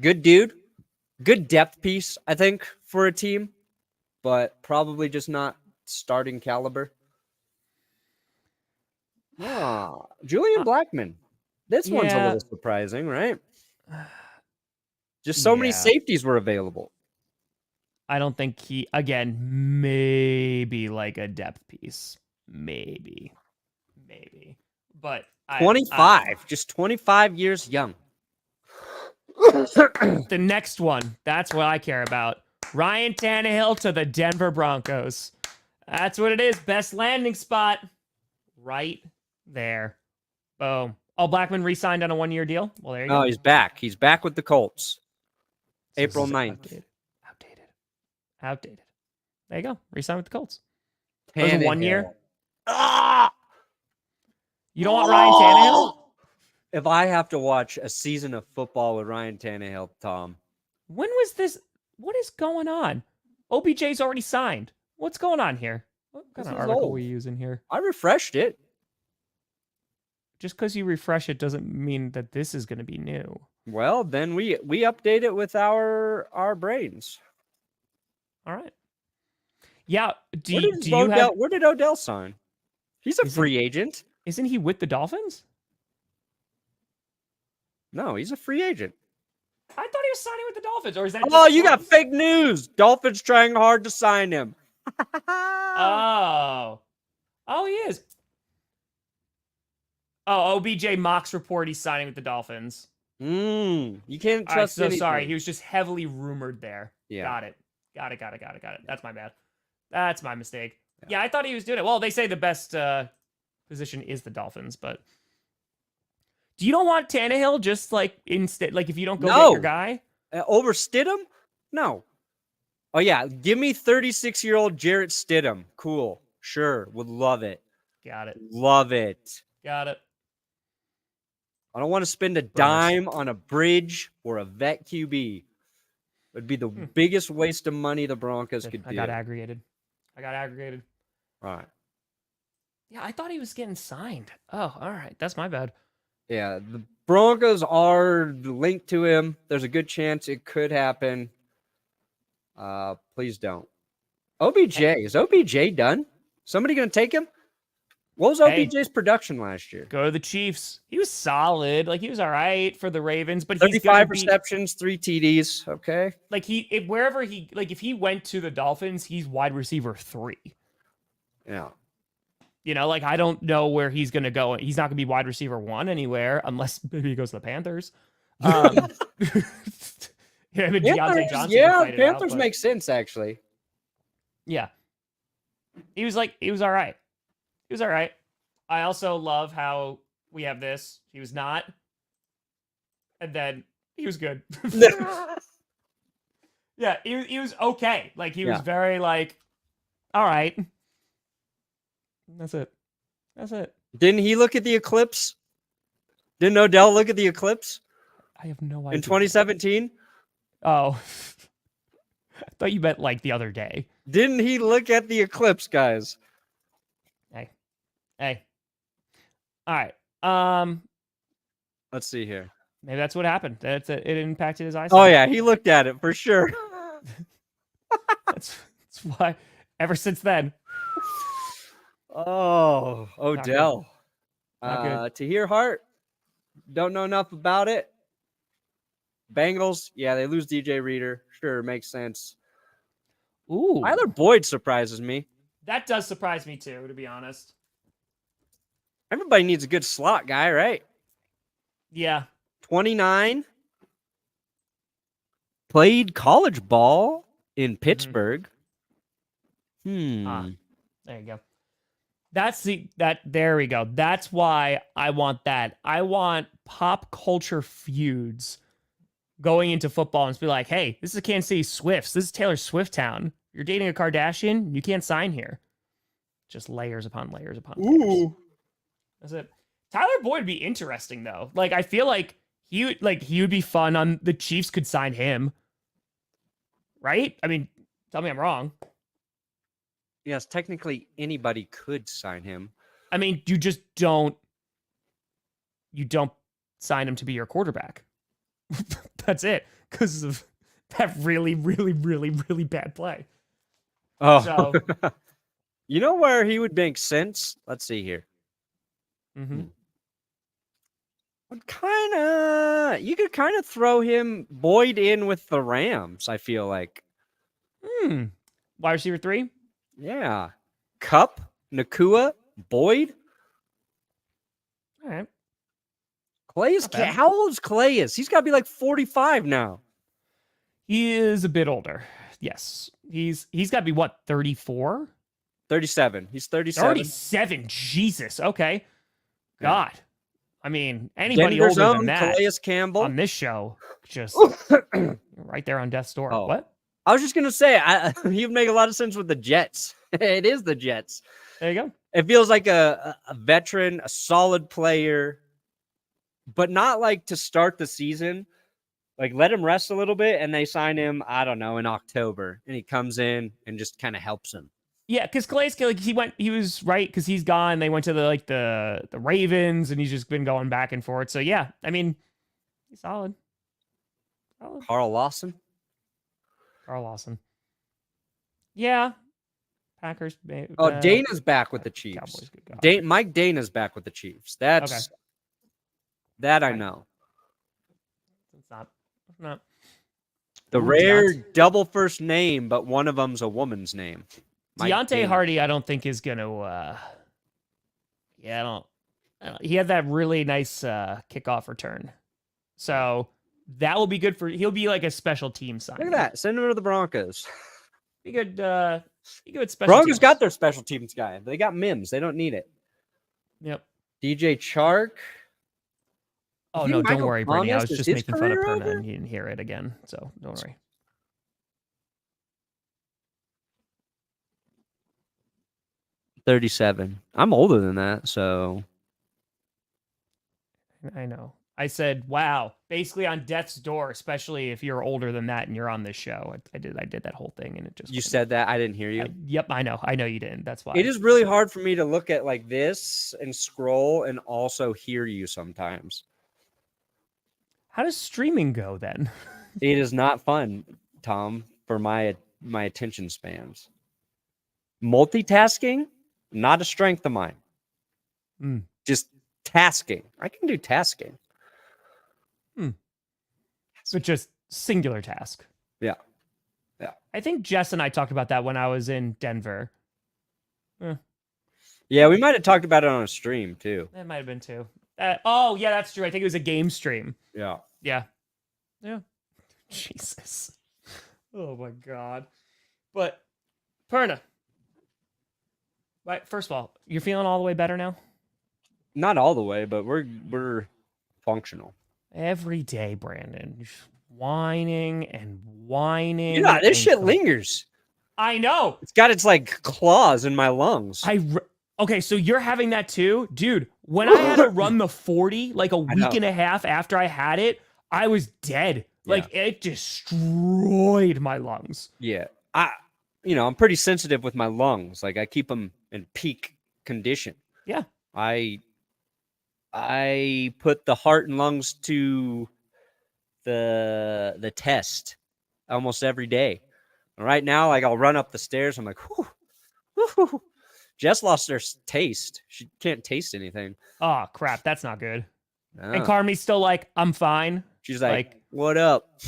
Good dude. Good depth piece, I think, for a team, but probably just not starting caliber. Julian Blackmon. This one's a little surprising, right? Just so many safeties were available. I don't think maybe like a depth piece. Maybe. But 25, just 25 years young. The next one, that's what I care about. Ryan Tannehill to the Denver Broncos. That's what it is. Best landing spot. Right there. Boom. Oh, Blackmon re-signed on a 1-year deal? Well, there you go. Oh, he's back. He's back with the Colts. April 9th. Outdated. There you go. Re-signed with the Colts. That was a 1 year. You don't want Ryan Tannehill? If I have to watch a season of football with Ryan Tannehill, Tom. When was this? What is going on? OBJ's already signed. What's going on here? What kind of article are we using here? I refreshed it. Just because you refresh it doesn't mean that this is going to be new. Well, then we update it with our brains. All right. Yeah. Where did Odell sign? He's a free agent. Isn't he with the Dolphins? No, he's a free agent. I thought he was signing with the Dolphins, or is that? Oh, you got fake news. Dolphins trying hard to sign him. Oh, he is. Oh, OBJ Mox report he's signing with the Dolphins. You can't trust anything. Sorry, he was just heavily rumored there. Yeah. Got it. That's my bad. That's my mistake. Yeah, I thought he was doing it. Well, they say the best position is the Dolphins, but do you don't want Tannehill just like instead? Like if you don't go get your guy over Stidham? No. Oh yeah, give me 36-year-old Jarrett Stidham. Cool, sure, would love it. Got it. Love it. Got it. I don't want to spend a dime on a bridge or a vet QB. It'd be the biggest waste of money the Broncos could do. I got aggregated. All right. Yeah, I thought he was getting signed. Oh, all right. That's my bad. Yeah, the Broncos are linked to him. There's a good chance it could happen. Please don't. OBJ. Is OBJ done? Somebody going to take him? What was OBJ's production last year? Go to the Chiefs. He was solid. Like, he was all right for the Ravens. But 35 receptions, 3 TDs. Okay. Like, if he went to the Dolphins, he's wide receiver 3. Yeah. You know, like, I don't know where he's going to go. He's not going to be wide receiver 1 anywhere unless maybe he goes to the Panthers. Panthers make sense, actually. Yeah. He was all right. He was all right. I also love how we have this. He was not. And then he was good. Yeah, he was okay. Like, he was very, like, all right. That's it. Didn't he look at the eclipse? Didn't Odell look at the eclipse? I have no idea. In 2017? Oh. I thought you meant, like, the other day. Didn't he look at the eclipse, guys? Hey. All right. Let's see here. Maybe that's what happened. It impacted his eyesight. Oh yeah, he looked at it for sure. that's why. Ever since then. Oh, Odell. Tahir Hart. Don't know enough about it. Bengals. Yeah, they lose DJ Reader. Sure, makes sense. Ooh. Tyler Boyd surprises me. That does surprise me too, to be honest. Everybody needs a good slot guy, right? Yeah. 29. Played college ball in Pittsburgh. There you go. There we go. That's why I want that. I want pop culture feuds going into football and just be like, hey, this is Kansas City Swifts. This is Taylor Swift town. You're dating a Kardashian. You can't sign here. Just layers upon layers upon layers. Ooh. That's it. Tyler Boyd would be interesting though. Like I feel like he would be fun on the Chiefs could sign him. Right? I mean, tell me I'm wrong. Yes, technically anybody could sign him. I mean, you don't sign him to be your quarterback. That's it. Because of that really, really, really, really bad play. Oh, So, you know where he would make sense? Let's see here. mm-hmm. You could kind of throw him Boyd in with the Rams. I feel like. Wide receiver 3. Yeah, Cup, Nakua, Boyd. All right. How old is Calais? He's got to be like 45 now. He is a bit older. Yes. He's got to be what, 34? 37. He's 37. 37. Jesus. Okay. God. Yeah. I mean, anybody Denver's older own than that Calais Campbell on this show, just right there on death's door. Oh. What? I was just gonna say, he'd make a lot of sense with the Jets. It is the Jets. There you go. It feels like a veteran, a solid player, but not like to start the season. Like let him rest a little bit, and they sign him. I don't know, in October, and he comes in and just kind of helps him. Yeah, because Calais, like he was right because he's gone. They went to the Ravens, and he's just been going back and forth. So yeah, I mean, he's solid. Carl Lawson. Yeah, Packers. Dana's back with the Chiefs. Cowboys, good God. Mike Dana's back with the Chiefs. That's Okay. that I know. It's not. The rare double first name, but one of them's a woman's name. Deontay Hardy, I don't think is gonna. Yeah, I don't. He had that really nice kickoff return, so that will be good for. He'll be like a special team sign. Look at that. Send him to the Broncos. Be good. Be good. Special. Broncos teams. got their special teams guy. They got Mims. They don't need it. Yep. DJ Chark. Oh no, don't worry, Brittany. I was just making fun of Perna, and he didn't hear it again. So don't worry. 37. I'm older than that, so. I know. I said, "Wow!" Basically on death's door, especially if you're older than that and you're on this show. I did that whole thing, and it just. You said that. I didn't hear you. Yep, I know. I know you didn't. That's why. It is really hard for me to look at like this and scroll and also hear you sometimes. How does streaming go then? It is not fun, Tom, for my attention spans. Multitasking, not a strength of mine. Just tasking. I can do tasking. But just singular task. Yeah. I think Jess and I talked about that when I was in Denver. Yeah, we might have talked about it on a stream too. That might have been too. Oh, yeah, that's true. I think it was a game stream. Yeah. Jesus. Oh my God. But Perna. Right, first of all, you're feeling all the way better now? Not all the way, but we're functional. Every day, Brandon. Just whining and whining. You know, this shit lingers. I know. It's got its like claws in my lungs. Okay, so you're having that too? Dude, when I had to run the 40 like a week and a half after I had it, I was dead. Like it destroyed my lungs. Yeah. I'm pretty sensitive with my lungs. Like I keep them in peak condition. Yeah. I put the heart and lungs to the test almost every day. And right now, like I'll run up the stairs. I'm like, whew, whew. Jess lost her taste. She can't taste anything. Oh crap, that's not good. No. And Carmi's still like, I'm fine. She's like, what up?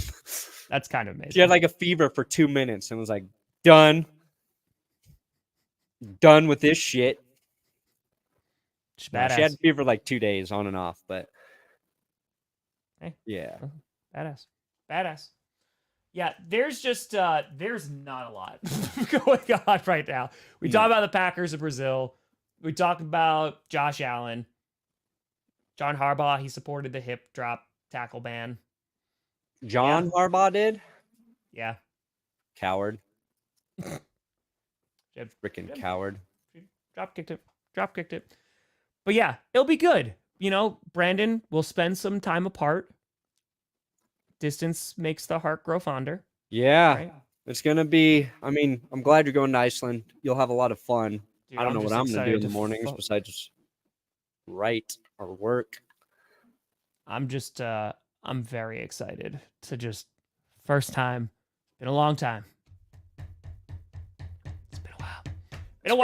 That's kind of amazing. She had like a fever for 2 minutes and was like, done with this shit. She had fever like 2 days on and off, but hey. Yeah. Badass. Yeah, there's just there's not a lot going on right now. We talk about the Packers of Brazil. We talk about Josh Allen. John Harbaugh, he supported the hip drop tackle ban. John Harbaugh did? Yeah. Coward. Freaking coward. Drop kicked it. But yeah, it'll be good. Brandon, we'll spend some time apart. Distance makes the heart grow fonder. Yeah. Right? It's going to be, I mean, I'm glad you're going to Iceland. You'll have a lot of fun. Dude, I don't know what I'm going to do in the to mornings besides write or work. I'm very excited to just first time. Been a long time. It's been a while. Been a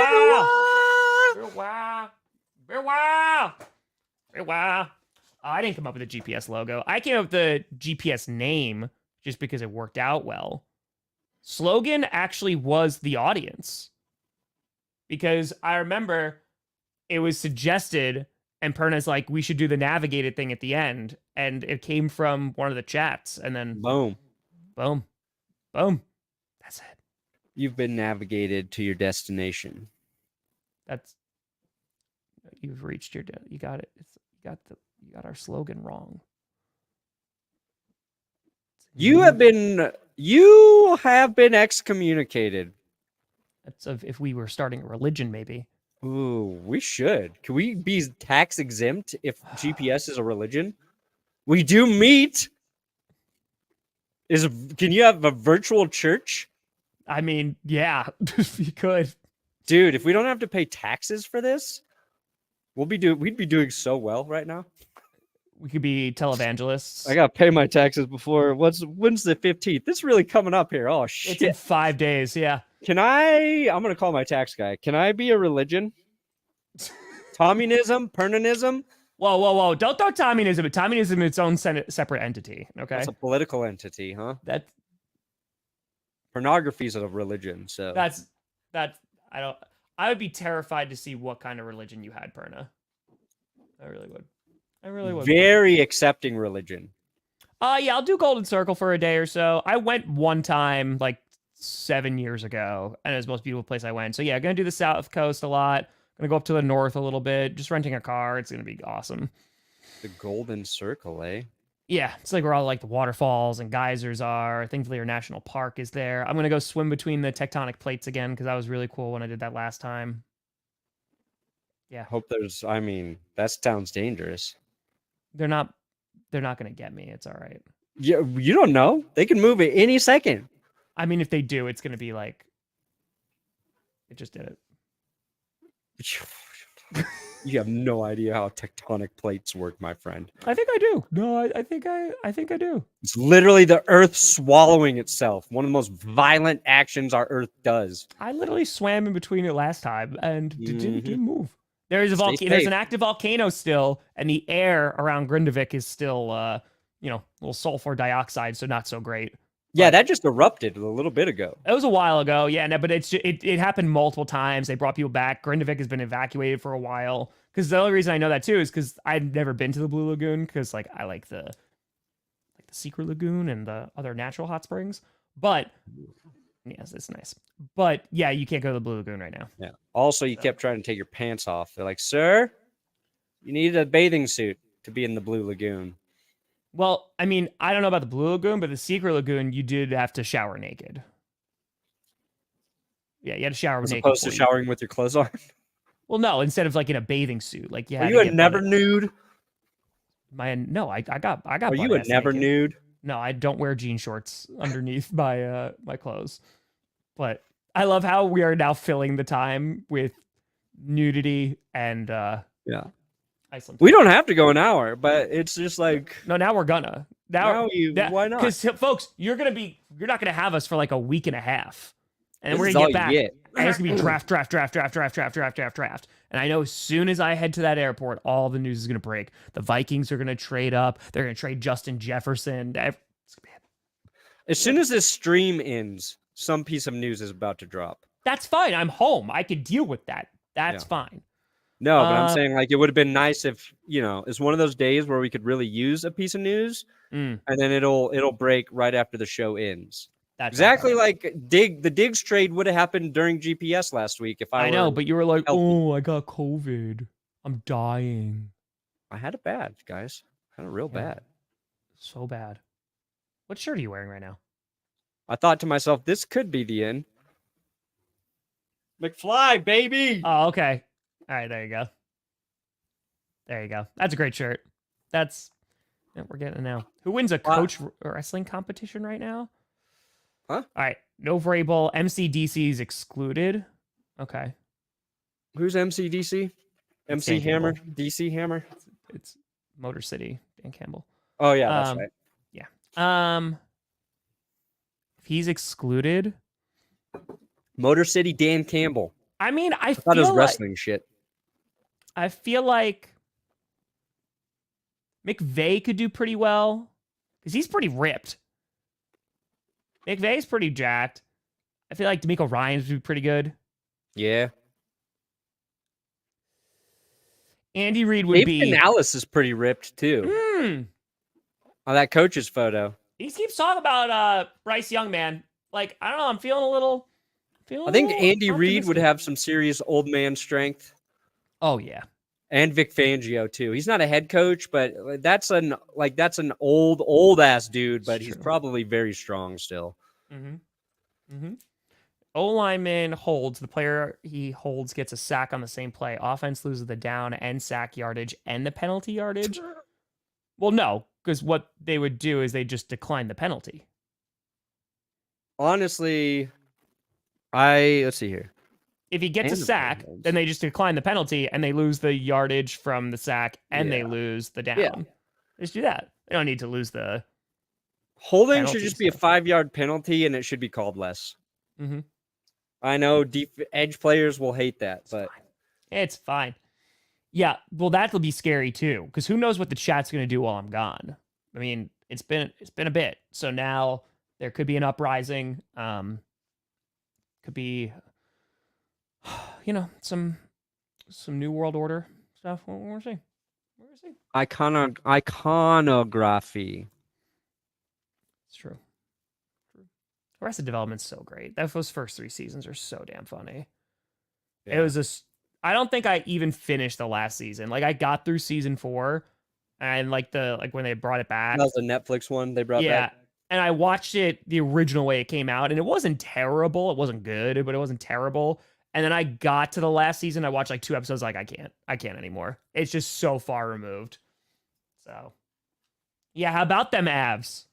while. I didn't come up with a GPS logo. I came up with the GPS name just because it worked out well. Slogan actually was the audience. Because I remember it was suggested, and Perna's like, we should do the navigated thing at the end. And it came from one of the chats. And then boom. That's it. You've been navigated to your destination. You've reached your, you got it. You got our slogan wrong. You have been excommunicated. That's if we were starting a religion, maybe. Ooh, we should. Can we be tax exempt if GPS is a religion? We do meet. Can you have a virtual church? I mean, yeah, you could. Dude, if we don't have to pay taxes for this, we'd be doing so well right now. We could be televangelists. I gotta pay my taxes before when's the 15th? It's really coming up here. Oh shit. It's in 5 days, yeah. I'm gonna call my tax guy. Can I be a religion? Communism? Pernanism? Whoa. Don't throw Tommyism. Tommyism is its own separate entity. Okay. That's a political entity, huh? Pornography is a religion, so I would be terrified to see what kind of religion you had, Perna. I really would. Very accepting religion. Yeah, I'll do Golden Circle for a day or so. I went one time like 7 years ago, and it was the most beautiful place I went. So yeah, gonna do the South Coast a lot. Gonna go up to the north a little bit, just renting a car. It's gonna be awesome. The Golden Circle, eh? Yeah, it's like where all like the waterfalls and geysers are. Thankfully, our national park is there. I'm gonna go swim between the tectonic plates again because that was really cool when I did that last time. Yeah. That sounds dangerous. They're not gonna get me. It's all right. Yeah, you don't know. They can move it any second. I mean, if they do, it's gonna be like it just did it. You have no idea how tectonic plates work, my friend. I think I do. No, I think I do. It's literally the Earth swallowing itself. One of the most violent actions our Earth does. I literally swam in between it last time and didn't move. There's an active volcano still, and the air around Grindavik is still, a little sulfur dioxide, so not so great. Yeah, that just erupted a little bit ago. It was a while ago, yeah. No, but it happened multiple times. They brought people back. Grindavik has been evacuated for a while. Because the only reason I know that too is because I've never been to the Blue Lagoon because I like the Secret Lagoon and the other natural hot springs. But yes, it's nice. But yeah, you can't go to the Blue Lagoon right now. Yeah. Also, you kept trying to take your pants off. They're like, "Sir, you need a bathing suit to be in the Blue Lagoon." Well, I mean, I don't know about the Blue Lagoon, but the Secret Lagoon, you did have to shower naked. Yeah, you had to shower naked. As opposed to showering with your clothes on? Well, no, instead of like in a bathing suit. Like Are you a never nude? No, I got. Are you a never nude? No, I don't wear jean shorts underneath my clothes. But I love how we are now filling the time with nudity and Iceland. We don't have to go an hour, but it's just like now we're gonna. Why not? Because folks, you're not gonna have us for like a week and a half. And then we're This gonna is get all back. you get. And it's gonna be draft. And I know as soon as I head to that airport, all the news is gonna break. The Vikings are gonna trade up. They're gonna trade Justin Jefferson. As soon as this stream ends, some piece of news is about to drop. That's fine. I'm home. I could deal with that. That's fine. No, but I'm saying like it would have been nice if, it's one of those days where we could really use a piece of news and then it'll break right after the show ends. That's exactly like the Diggs trade would have happened during GPS last week. I know, but you were like, "Oh, I got COVID. I'm dying." I had it bad, guys. I had it real bad. So bad. What shirt are you wearing right now? I thought to myself, this could be the end. McFly, baby. Oh, okay. All right, there you go. There you go. That's a great shirt. We're getting it now. Who wins a coach wrestling competition right now? Huh? All right. No Vrabel. MCDC is excluded. Okay. Who's MCDC? It's MC Dan Hammer? Campbell. DC Hammer? It's Motor City. Dan Campbell. Oh, yeah, that's right. Yeah. If he's excluded. Motor City Dan Campbell. I mean, I thought it was feel wrestling shit. I feel like McVay could do pretty well because he's pretty ripped. McVay's pretty jacked. I feel like D'Amico Ryans would be pretty good. Yeah. Andy Reid would Dave be. Canales is pretty ripped too. On that coach's photo. He keeps talking about Bryce Young, man. Like, I don't know. I'm feeling a little. I think Andy Reid would have some serious old man strength. Oh yeah. And Vic Fangio too. He's not a head coach, but that's an old ass dude, but he's probably very strong still. O lineman holds. The player he holds gets a sack on the same play. Offense loses the down and sack yardage and the penalty yardage. Well, no, because what they would do is they just decline the penalty. Honestly, let's see here. If he gets a sack, then they just decline the penalty and they lose the yardage from the sack and they lose the down. Yeah. Just do that. They don't need to lose the holding. Should just be a 5-yard penalty and it should be called less. I know edge players will hate that, but it's fine. Yeah, well, that'll be scary too, because who knows what the chat's going to do while I'm gone. I mean, it's been a bit, so now there could be an uprising. Could be, some new world order stuff. We'll see. Iconography. It's true. Arrested Development's so great. Those first 3 seasons are so damn funny. Yeah. It was I don't think I even finished the last season. Like, I got through season 4, and when they brought it back. That was a Netflix one they brought back. Yeah, and I watched it the original way it came out, and it wasn't terrible. It wasn't good, but it wasn't terrible. And then I got to the last season. I watched like 2 episodes. Like, I can't anymore. It's just so far removed. So, yeah. How about them Avs?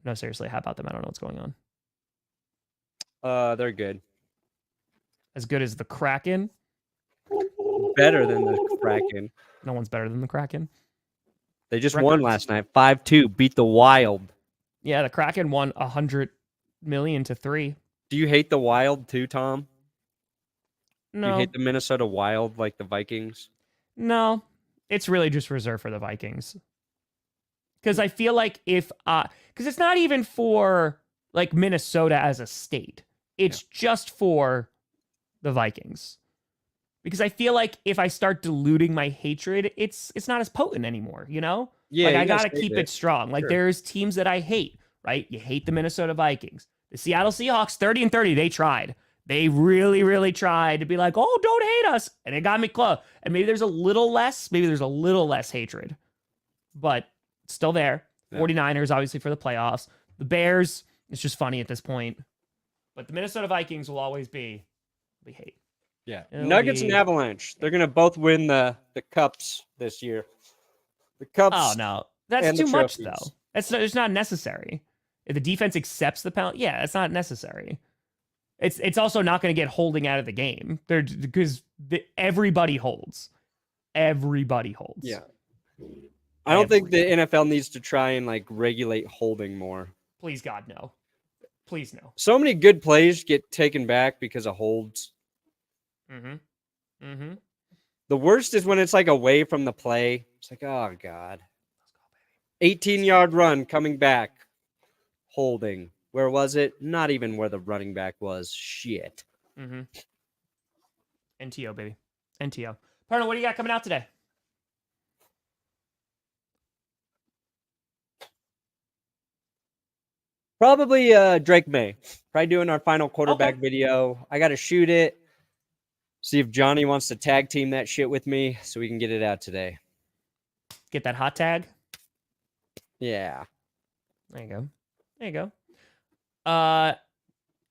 No, seriously. How about them? I don't know what's going on. They're good. As good as the Kraken. Better than the Kraken. No one's better than the Kraken. They just won last night. 5-2. Beat the Wild. Yeah, the Kraken won 100 million to 3. Do you hate the Wild too, Tom? No. You hate the Minnesota Wild like the Vikings? No. It's really just reserved for the Vikings. Because I feel like because it's not even for like Minnesota as a state. It's just for the Vikings. Because I feel like if I start diluting my hatred, it's not as potent anymore, Yeah. Like, I got to keep it strong. Like, there's teams that I hate, right? You hate the Minnesota Vikings. The Seattle Seahawks, 30-30, they tried. They really, really tried to be like, oh, don't hate us. And it got me close. And maybe there's a little less hatred. But it's still there. Yeah. 49ers, obviously, for the playoffs. The Bears, it's just funny at this point. But the Minnesota Vikings will always be we hate. Yeah. Nuggets and Avalanche. They're going to both win the Cups this year. The Cups. Oh, no. That's too much, though. It's not necessary. If the defense accepts the penalty, it's not necessary. It's also not going to get holding out of the game. Because everybody holds. Everybody holds. Yeah. I don't think the NFL needs to try and regulate holding more. Please, God, no. Please, no. So many good plays get taken back because of holds. The worst is when it's away from the play. It's oh God. 18-yard run coming back. Holding. Where was it? Not even where the running back was. Shit. NTO, baby. NTO. Parno, what do you got coming out today? Probably Drake May. Probably doing our final quarterback video. I got to shoot it. See if Johnny wants to tag team that shit with me so we can get it out today. Get that hot tag? Yeah. There you go.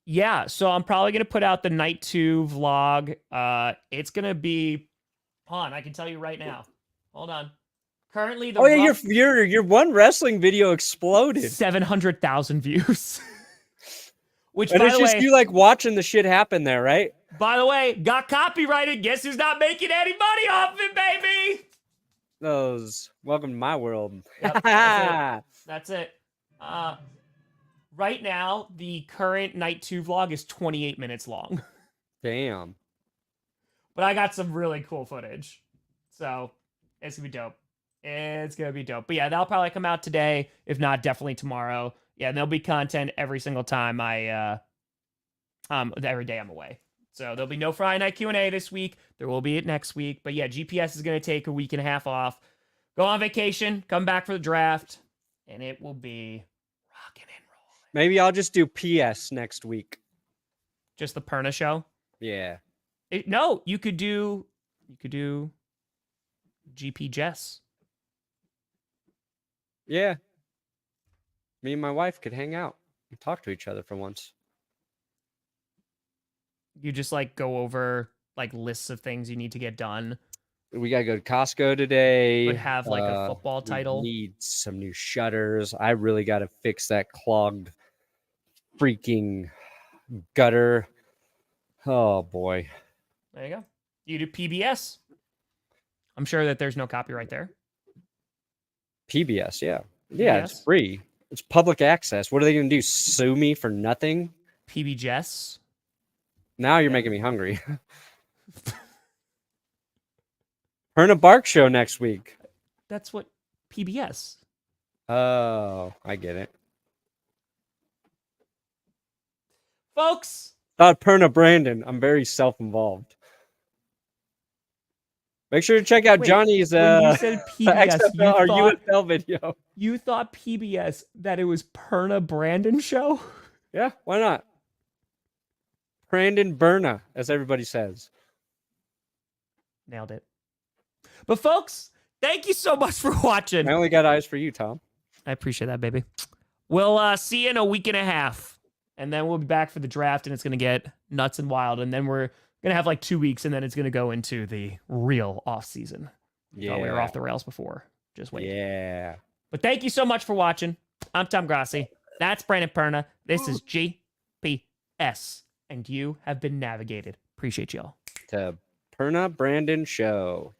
Yeah, so I'm probably going to put out the night 2 vlog. It's going to be, hold on, I can tell you right now. Hold on. Currently, the Oh yeah, your one wrestling video exploded. 700,000 views. Which, And by it's the just way, you like watching the shit happen there, right? by the way, got copyrighted. Guess who's not making any money off it, baby? Those. Welcome to my world. Yep, that's it. Right now, the current night 2 vlog is 28 minutes long. Damn. But I got some really cool footage. So it's gonna be dope. It's gonna be dope. But yeah, that'll probably come out today. If not, definitely tomorrow. Yeah, and there'll be content every single time every day I'm away. So there'll be no Friday night Q&A this week. There will be it next week. But yeah, GPS is gonna take a week and a half off. Go on vacation, come back for the draft, and it will be rocking and rolling. Maybe I'll just do PS next week. Just the Perna Show? Yeah. No, you could do GP Jess. Yeah. Me and my wife could hang out and talk to each other for once. You just like go over like lists of things you need to get done. We gotta go to Costco today. But have like a football title. We need some new shutters. I really gotta fix that clogged freaking gutter. Oh boy. There you go. You do PBS. I'm sure that there's no copyright there. PBS, yeah. Yeah, PBS? it's free. It's public access. What are they gonna do? Sue me for nothing? PB Jess. Now you're making me hungry. Perna Bark Show next week. That's what PBS. Oh, I get it. Folks. Thought Perna Brandon. I'm very self-involved. Make sure to check out Johnny's when you said PBS, XFL or USL video. You thought PBS that it was Perna Brandon Show? Yeah, why not? Brandon Berna, as everybody says. Nailed it. But folks, thank you so much for watching. I only got eyes for you, Tom. I appreciate that, baby. We'll see you in a week and a half. And then we'll be back for the draft, and it's going to get nuts and wild. And then we're going to have like 2 weeks, and then it's going to go into the real offseason. Yeah. We were off the rails before. Just wait. Yeah. But thank you so much for watching. I'm Tom Grossi. That's Brandon Perna. This is GPS. And you have been navigated. Appreciate y'all. To Perna Brandon Show.